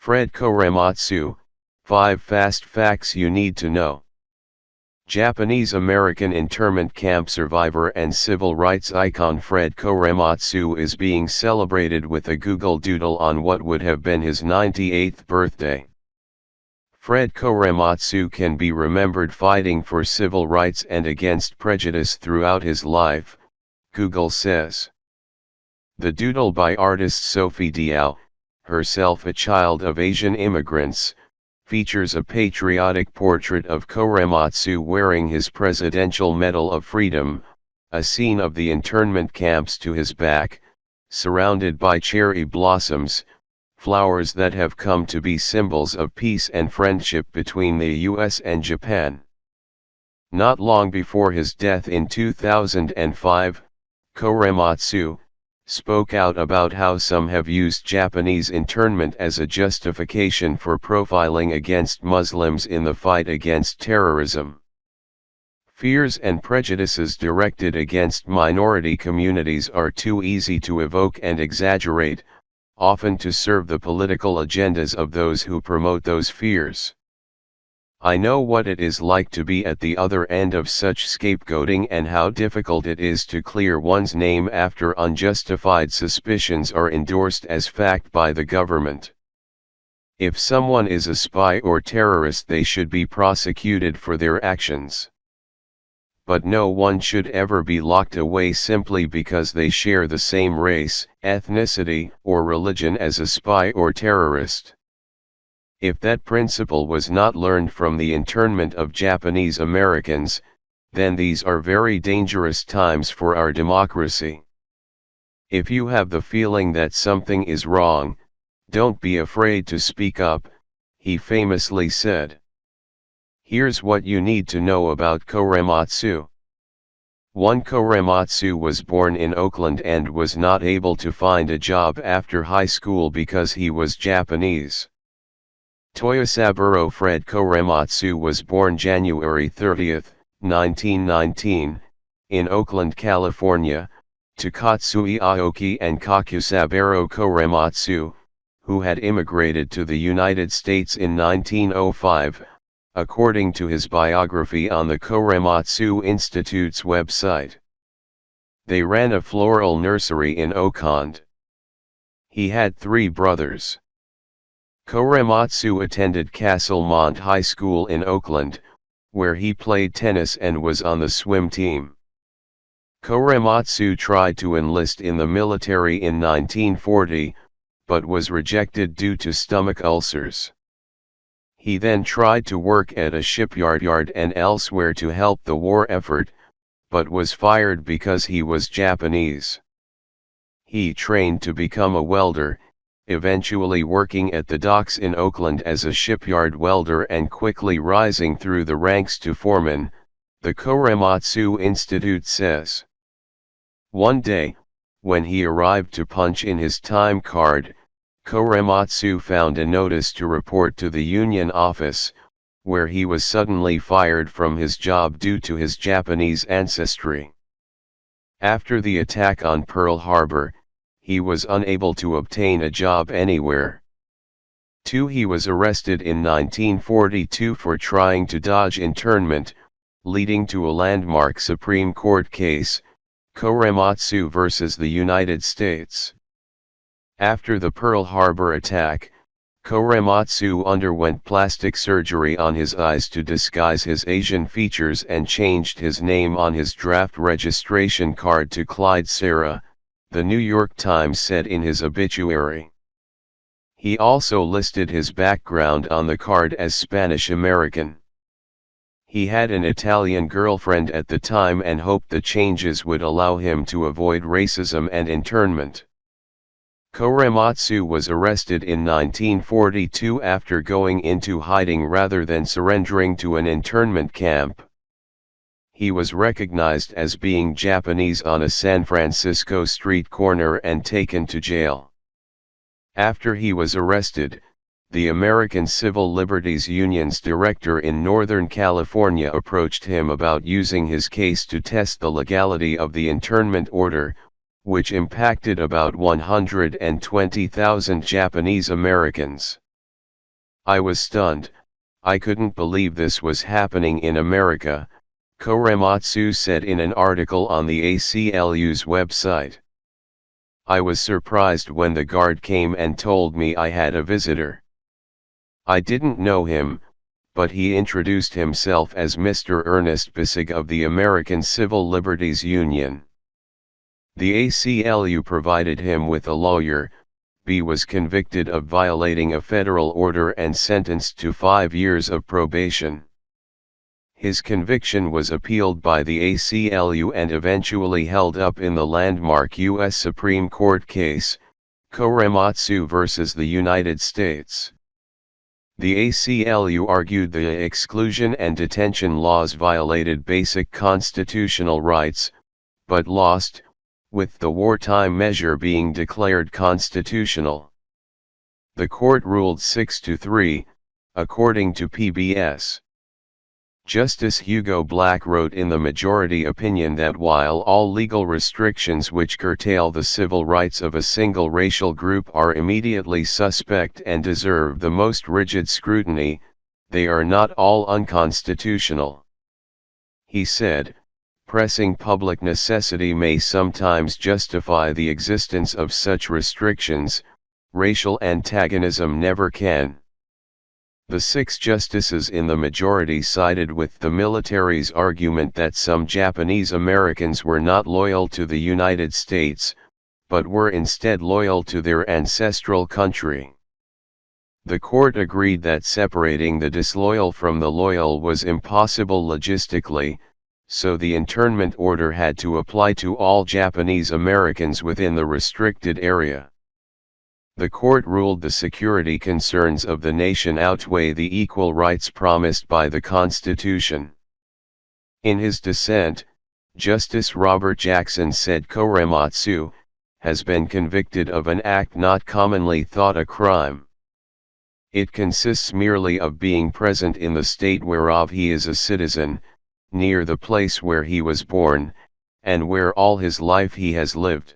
Fred Korematsu, 5 Fast Facts You Need to Know. Japanese American internment camp survivor and civil rights icon Fred Korematsu is being celebrated with a Google Doodle on what would have been his 98th birthday. Fred Korematsu can be remembered fighting for civil rights and against prejudice throughout his life, Google says. The doodle by artist Sophie Diao, herself a child of Asian immigrants, features a patriotic portrait of Korematsu wearing his Presidential Medal of Freedom, a scene of the internment camps to his back, surrounded by cherry blossoms, flowers that have come to be symbols of peace and friendship between the US and Japan. Not long before his death in 2005, Korematsu spoke out about how some have used Japanese internment as a justification for profiling against Muslims in the fight against terrorism. Fears and prejudices directed against minority communities are too easy to evoke and exaggerate, often to serve the political agendas of those who promote those fears. I know what it is like to be at the other end of such scapegoating and how difficult it is to clear one's name after unjustified suspicions are endorsed as fact by the government. If someone is a spy or terrorist, they should be prosecuted for their actions. But no one should ever be locked away simply because they share the same race, ethnicity, or religion as a spy or terrorist. If that principle was not learned from the internment of Japanese Americans, then these are very dangerous times for our democracy. If you have the feeling that something is wrong, don't be afraid to speak up, he famously said. Here's what you need to know about Korematsu. 1. Korematsu was born in Oakland and was not able to find a job after high school because he was Japanese. Toyosaburo Fred Korematsu was born January 30, 1919, in Oakland, California, to Katsui Aoki and Kakusaburo Korematsu, who had immigrated to the United States in 1905, according to his biography on the Korematsu Institute's website. They ran a floral nursery in Oakland. He had 3 brothers. Korematsu attended Castlemont High School in Oakland, where he played tennis and was on the swim team. Korematsu tried to enlist in the military in 1940, but was rejected due to stomach ulcers. He then tried to work at a shipyard and elsewhere to help the war effort, but was fired because he was Japanese. He trained to become a welder, eventually working at the docks in Oakland as a shipyard welder and quickly rising through the ranks to foreman, the Korematsu Institute says. One day, when he arrived to punch in his time card, Korematsu found a notice to report to the union office, where he was suddenly fired from his job due to his Japanese ancestry. After the attack on Pearl Harbor, he was unable to obtain a job anywhere. 2. He was arrested in 1942 for trying to dodge internment, leading to a landmark Supreme Court case, Korematsu versus the United States. After the Pearl Harbor attack, Korematsu underwent plastic surgery on his eyes to disguise his Asian features and changed his name on his draft registration card to Clyde Sarah, The New York Times said in his obituary. He also listed his background on the card as Spanish American. He had an Italian girlfriend at the time and hoped the changes would allow him to avoid racism and internment. Korematsu was arrested in 1942 after going into hiding rather than surrendering to an internment camp. He was recognized as being Japanese on a San Francisco street corner and taken to jail. After he was arrested, the American Civil Liberties Union's director in Northern California approached him about using his case to test the legality of the internment order, which impacted about 120,000 Japanese Americans. I was stunned, I couldn't believe this was happening in America, Korematsu said in an article on the ACLU's website. I was surprised when the guard came and told me I had a visitor. I didn't know him, but he introduced himself as Mr. Ernest Bissig of the American Civil Liberties Union. The ACLU provided him with a lawyer. B was convicted of violating a federal order and sentenced to 5 years of probation. His conviction was appealed by the ACLU and eventually held up in the landmark U.S. Supreme Court case, Korematsu versus the United States. The ACLU argued the exclusion and detention laws violated basic constitutional rights, but lost, with the wartime measure being declared constitutional. The court ruled 6-3, according to PBS. Justice Hugo Black wrote in the majority opinion that while all legal restrictions which curtail the civil rights of a single racial group are immediately suspect and deserve the most rigid scrutiny, they are not all unconstitutional. He said, pressing public necessity may sometimes justify the existence of such restrictions, racial antagonism never can. The 6 justices in the majority sided with the military's argument that some Japanese Americans were not loyal to the United States, but were instead loyal to their ancestral country. The court agreed that separating the disloyal from the loyal was impossible logistically, so the internment order had to apply to all Japanese Americans within the restricted area. The court ruled the security concerns of the nation outweigh the equal rights promised by the Constitution. In his dissent, Justice Robert Jackson said Korematsu has been convicted of an act not commonly thought a crime. It consists merely of being present in the state whereof he is a citizen, near the place where he was born, and where all his life he has lived.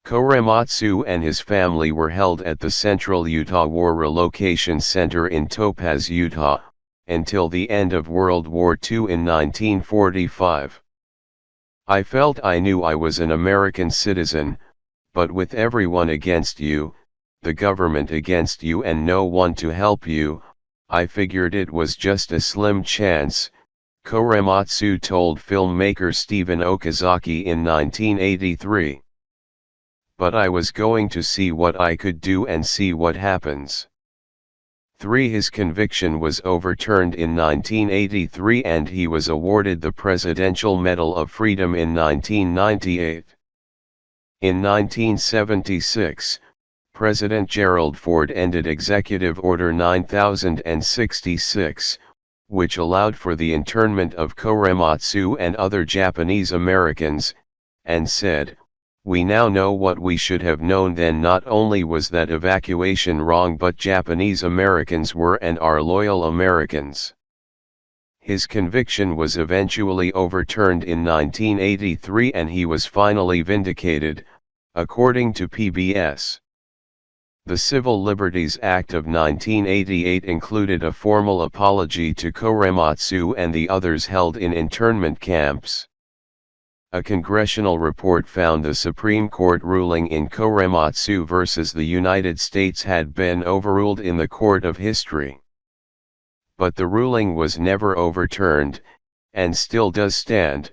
Korematsu and his family were held at the Central Utah War Relocation Center in Topaz, Utah, until the end of World War II in 1945. I felt I knew I was an American citizen, but with everyone against you, the government against you and no one to help you, I figured it was just a slim chance, Korematsu told filmmaker Stephen Okazaki in 1983. But I was going to see what I could do and see what happens. 3. His conviction was overturned in 1983 and he was awarded the Presidential Medal of Freedom in 1998. In 1976, President Gerald Ford ended Executive Order 9066, which allowed for the internment of Korematsu and other Japanese Americans, and said, "We now know what we should have known then. Not only was that evacuation wrong, but Japanese Americans were and are loyal Americans." His conviction was eventually overturned in 1983 and he was finally vindicated, according to PBS. The Civil Liberties Act of 1988 included a formal apology to Korematsu and the others held in internment camps. A congressional report found the Supreme Court ruling in Korematsu versus the United States had been overruled in the court of history. But the ruling was never overturned, and still does stand,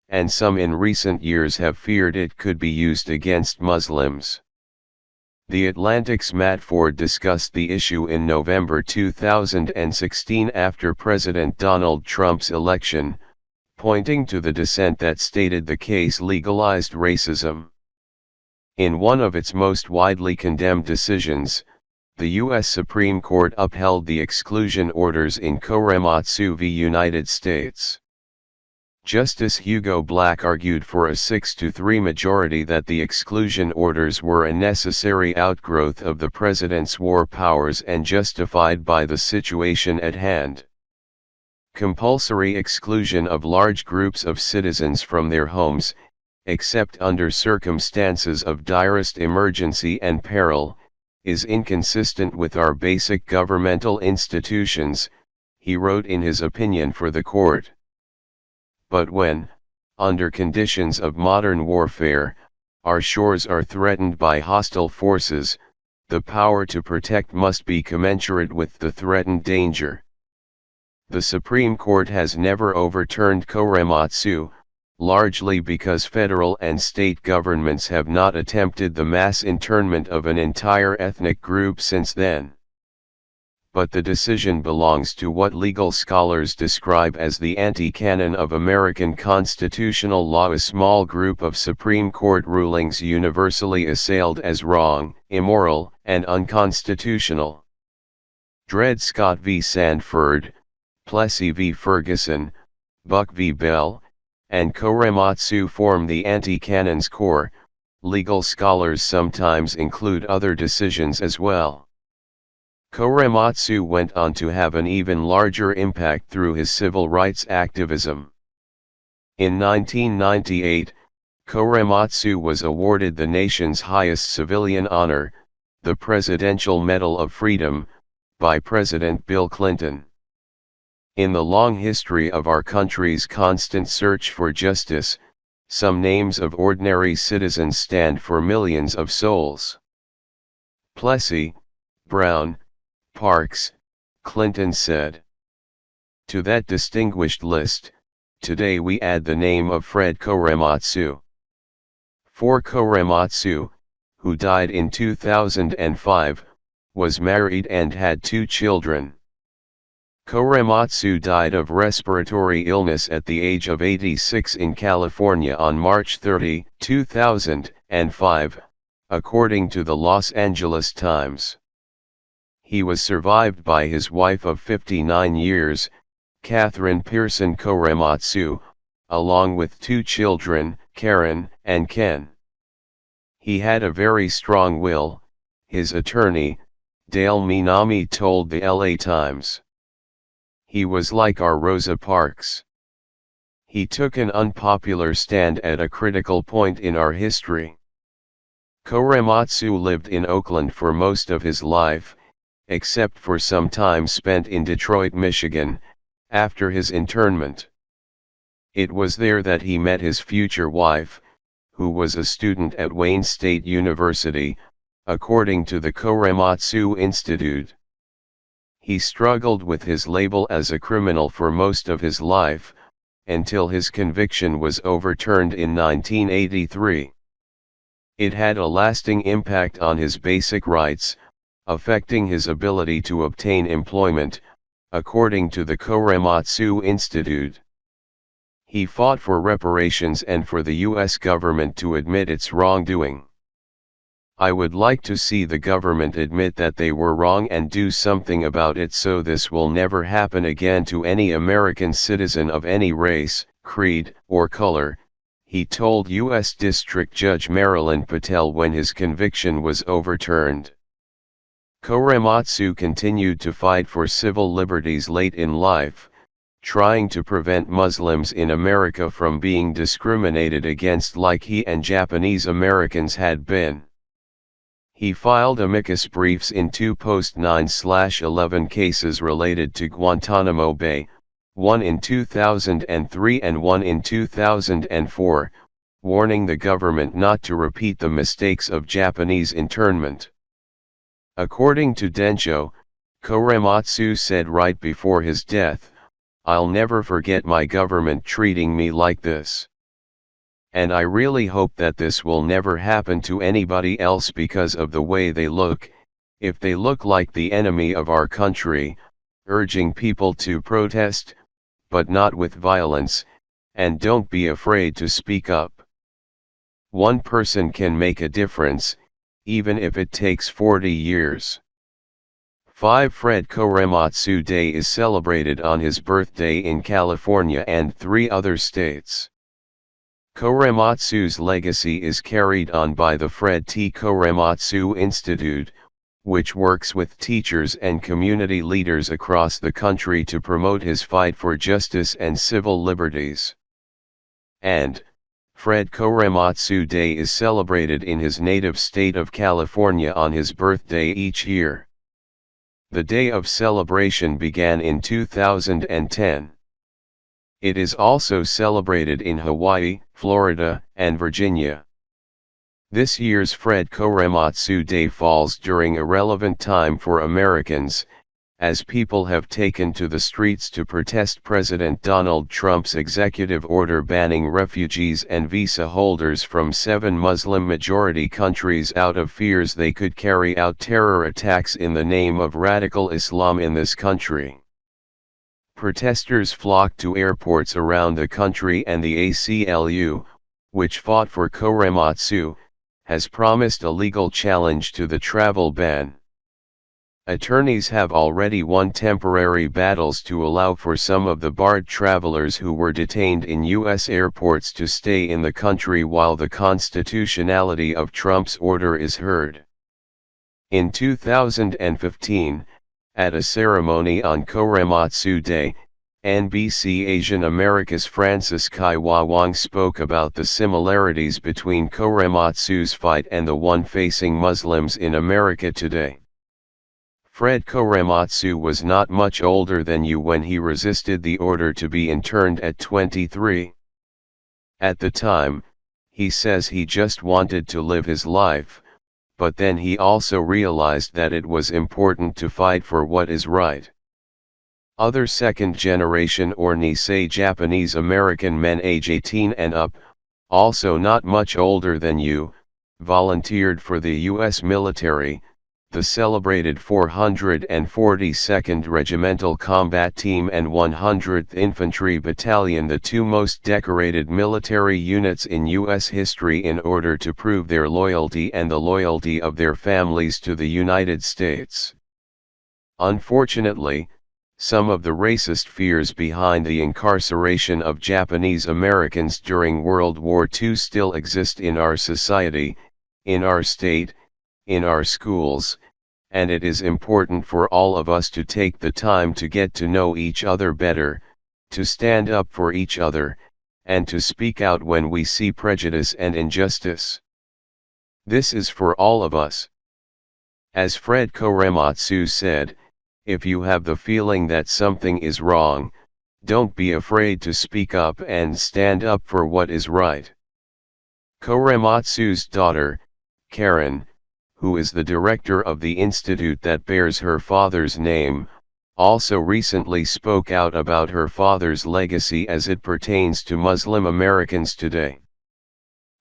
and some in recent years have feared it could be used against Muslims. The Atlantic's Matt Ford discussed the issue in November 2016 after President Donald Trump's election, pointing to the dissent that stated the case legalized racism. In one of its most widely condemned decisions, the U.S. Supreme Court upheld the exclusion orders in Korematsu v. United States. Justice Hugo Black argued for a 6-3 majority that the exclusion orders were a necessary outgrowth of the president's war powers and justified by the situation at hand. Compulsory exclusion of large groups of citizens from their homes, except under circumstances of direst emergency and peril, is inconsistent with our basic governmental institutions, he wrote in his opinion for the court. But when, under conditions of modern warfare, our shores are threatened by hostile forces, the power to protect must be commensurate with the threatened danger. The Supreme Court has never overturned Korematsu, largely because federal and state governments have not attempted the mass internment of an entire ethnic group since then. But the decision belongs to what legal scholars describe as the anti-canon of American constitutional law, a small group of Supreme Court rulings universally assailed as wrong, immoral, and unconstitutional. Dred Scott v. Sandford, Plessy v. Ferguson, Buck v. Bell, and Korematsu form the anti-canon's core. Legal scholars sometimes include other decisions as well. Korematsu went on to have an even larger impact through his civil rights activism. In 1998, Korematsu was awarded the nation's highest civilian honor, the Presidential Medal of Freedom, by President Bill Clinton. In the long history of our country's constant search for justice, some names of ordinary citizens stand for millions of souls. Plessy, Brown, Parks, Clinton said. To that distinguished list, today we add the name of Fred Korematsu. For Korematsu, who died in 2005, was married and had 2 children. Korematsu died of respiratory illness at the age of 86 in California on March 30, 2005, according to the Los Angeles Times. He was survived by his wife of 59 years, Catherine Pearson Korematsu, along with 2 children, Karen and Ken. He had a very strong will, his attorney, Dale Minami, told the LA Times. He was like our Rosa Parks. He took an unpopular stand at a critical point in our history. Korematsu lived in Oakland for most of his life, except for some time spent in Detroit, Michigan, after his internment. It was there that he met his future wife, who was a student at Wayne State University, according to the Korematsu Institute. He struggled with his label as a criminal for most of his life, until his conviction was overturned in 1983. It had a lasting impact on his basic rights, affecting his ability to obtain employment, according to the Korematsu Institute. He fought for reparations and for the U.S. government to admit its wrongdoing. I would like to see the government admit that they were wrong and do something about it so this will never happen again to any American citizen of any race, creed, or color, he told U.S. District Judge Marilyn Patel when his conviction was overturned. Korematsu continued to fight for civil liberties late in life, trying to prevent Muslims in America from being discriminated against like he and Japanese Americans had been. He filed amicus briefs in 2 post-9/11 cases related to Guantanamo Bay, one in 2003 and one in 2004, warning the government not to repeat the mistakes of Japanese internment. According to Densho, Korematsu said right before his death, "I'll never forget my government treating me like this. And I really hope that this will never happen to anybody else because of the way they look, if they look like the enemy of our country," urging people to protest, but not with violence, and don't be afraid to speak up. One person can make a difference, even if it takes 40 years. 5. Fred Korematsu Day is celebrated on his birthday in California and 3 other states. Korematsu's legacy is carried on by the Fred T. Korematsu Institute, which works with teachers and community leaders across the country to promote his fight for justice and civil liberties. And, Fred Korematsu Day is celebrated in his native state of California on his birthday each year. The day of celebration began in 2010. It is also celebrated in Hawaii, Florida, and Virginia. This year's Fred Korematsu Day falls during a relevant time for Americans, as people have taken to the streets to protest President Donald Trump's executive order banning refugees and visa holders from 7 Muslim-majority countries out of fears they could carry out terror attacks in the name of radical Islam in this country. Protesters flocked to airports around the country, and the ACLU, which fought for Korematsu, has promised a legal challenge to the travel ban. Attorneys have already won temporary battles to allow for some of the barred travelers who were detained in U.S. airports to stay in the country while the constitutionality of Trump's order is heard. In 2015, at a ceremony on Korematsu Day, NBC Asian America's Francis Kaiwa Wang spoke about the similarities between Korematsu's fight and the one facing Muslims in America today. Fred Korematsu was not much older than you when he resisted the order to be interned at 23. At the time, he says he just wanted to live his life, but then he also realized that it was important to fight for what is right. Other second-generation or Nisei Japanese American men age 18 and up, also not much older than you, volunteered for the U.S. military, the celebrated 442nd Regimental Combat Team and 100th Infantry Battalion, the 2 most decorated military units in U.S. history, in order to prove their loyalty and the loyalty of their families to the United States. Unfortunately, some of the racist fears behind the incarceration of Japanese Americans during World War II still exist in our society, in our state, in our schools, and it is important for all of us to take the time to get to know each other better, to stand up for each other, and to speak out when we see prejudice and injustice. This is for all of us. As Fred Korematsu said, if you have the feeling that something is wrong, don't be afraid to speak up and stand up for what is right. Korematsu's daughter, Karen, who is the director of the institute that bears her father's name, also recently spoke out about her father's legacy as it pertains to Muslim Americans today.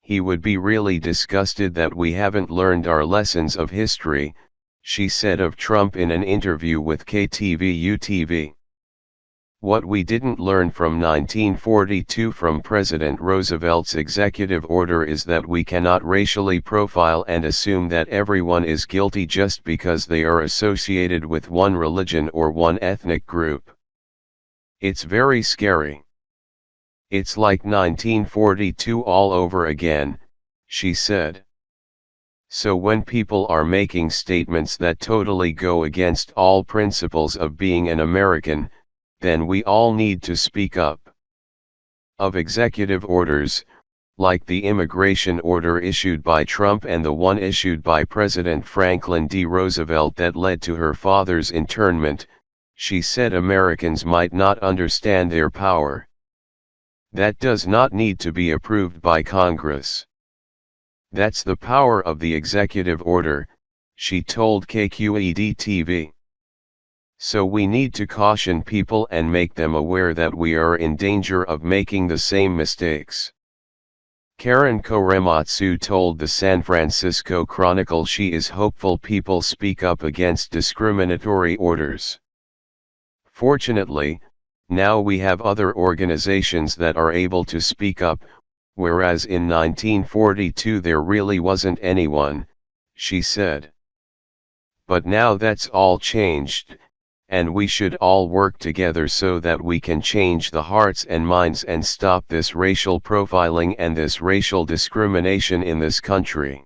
He would be really disgusted that we haven't learned our lessons of history, she said of Trump in an interview with KTVU-TV. What we didn't learn from 1942 from President Roosevelt's executive order is that we cannot racially profile and assume that everyone is guilty just because they are associated with one religion or one ethnic group. It's very scary. It's like 1942 all over again, she said. So when people are making statements that totally go against all principles of being an American, then we all need to speak up. Of executive orders, like the immigration order issued by Trump and the one issued by President Franklin D. Roosevelt that led to her father's internment, she said Americans might not understand their power. That does not need to be approved by Congress. That's the power of the executive order, she told KQED-TV. So we need to caution people and make them aware that we are in danger of making the same mistakes. Karen Korematsu told the San Francisco Chronicle she is hopeful people speak up against discriminatory orders. Fortunately, now we have other organizations that are able to speak up, whereas in 1942 there really wasn't anyone, she said. But now that's all changed, and we should all work together so that we can change the hearts and minds and stop this racial profiling and this racial discrimination in this country.